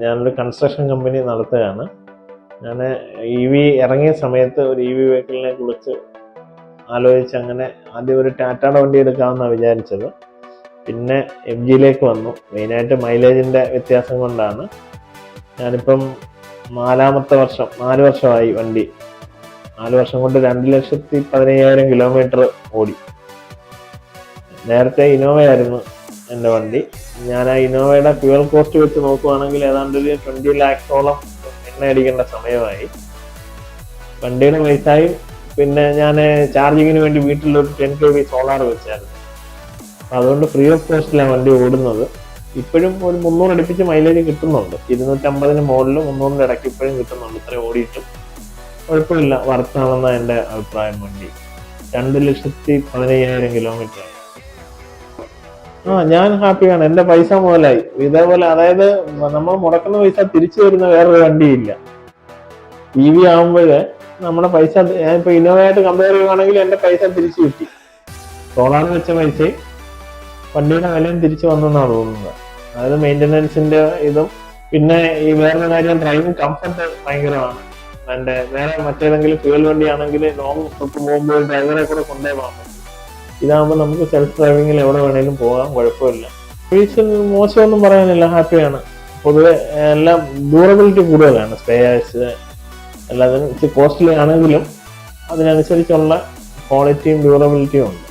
ഞാനൊരു construction company നടത്തുകയാണ്. ഞാൻ EV ഇറങ്ങിയ സമയത്ത് ഒരു EV വെഹിക്കിളിനെ കുറിച്ച് ആലോചിച്ച് അങ്ങനെ ആദ്യം ഒരു ടാറ്റയുടെ വണ്ടി എടുക്കാമെന്നാണ് വിചാരിച്ചത്. പിന്നെ MGയിലേക്ക് വന്നു. മെയിനായിട്ട് മൈലേജിൻ്റെ വ്യത്യാസം കൊണ്ടാണ്. ഞാനിപ്പം 4 വർഷമായി വണ്ടി. 4 വർഷം കൊണ്ട് 2,15,000 കിലോമീറ്റർ ഓടി. നേരത്തെ ഇന്നോവയായിരുന്നു എൻ്റെ വണ്ടി. ഞാൻ ആ ഇന്നോവയുടെ ഫ്യൂവൽ കോസ്റ്റ് വെച്ച് നോക്കുവാണെങ്കിൽ ഏതാണ്ട് ഒരു 20 lakhs എണ്ണ അടിക്കേണ്ട സമയമായി. വണ്ടിയുടെ പൈസയും പിന്നെ ഞാൻ ചാർജിങ്ങിന് വേണ്ടി വീട്ടിലൊരു 10 kW സോളാർ വെച്ചായിരുന്നു. അതുകൊണ്ട് ഫ്രീ ഓഫ് കോസ്റ്റിലാണ് വണ്ടി ഓടുന്നത്. ഇപ്പോഴും ഒരു 300 അടുപ്പിച്ച് മൈലേജ് കിട്ടുന്നുണ്ട്. 250 മുകളിലും 300 ഇടയ്ക്ക് ഇപ്പോഴും കിട്ടുന്നുണ്ട്. ഇത്രയും ഓടിയിട്ടും കുഴപ്പമില്ല, വർത്താണെന്നാണ് എൻ്റെ അഭിപ്രായം. വണ്ടി 2,15,000 കിലോമീറ്റർ. ഞാൻ ഹാപ്പിയാണ്. എൻ്റെ പൈസ മുതലായി. ഇതേപോലെ അതായത് നമ്മൾ മുടക്കുന്ന പൈസ തിരിച്ചു വരുന്ന വേറൊരു വണ്ടിയില്ല. EV ആകുമ്പോൾ നമ്മുടെ പൈസ, ഞാനിപ്പോൾ ഇന്നോവയായിട്ട് കമ്പയർ ചെയ്യുകയാണെങ്കിൽ എൻ്റെ പൈസ തിരിച്ചു കിട്ടി. സോളാർ വെച്ച പൈസയും വണ്ടിയുടെ വിലയും തിരിച്ചു വന്നെന്നാണ് തോന്നുന്നത്. അതായത് മെയിൻ്റനൻസിൻ്റെ ഇതും പിന്നെ ഈ വേറൊരു കാര്യം, ഡ്രൈവിംഗ് കംഫർട്ട് ഭയങ്കരമാണ്. എൻ്റെ വേറെ മറ്റേതെങ്കിലും ഫ്യൂവൽ വണ്ടിയാണെങ്കിൽ ലോങ് ട്രിപ്പ് പോകുമ്പോൾ ഡ്രൈവറെ കൂടെ കൊണ്ടേ പോകാൻ പറ്റും. ഇതാകുമ്പോൾ നമുക്ക് സെൽഫ് ഡ്രൈവിങ്ങിൽ എവിടെ വേണേലും പോകാം, കുഴപ്പമില്ല. സർവീസിൽ മോശമൊന്നും പറയാനില്ല, ഹാപ്പിയാണ്. പൊതുവെ എല്ലാം ഡ്യൂറബിലിറ്റി കൂടുതലാണ്. സ്പെയർസ് എല്ലാത്തിനും ഇച്ചിരി കോസ്റ്റ്ലി ആണെങ്കിലും അതിനനുസരിച്ചുള്ള ക്വാളിറ്റിയും ഡ്യൂറബിലിറ്റിയും ഉണ്ട്.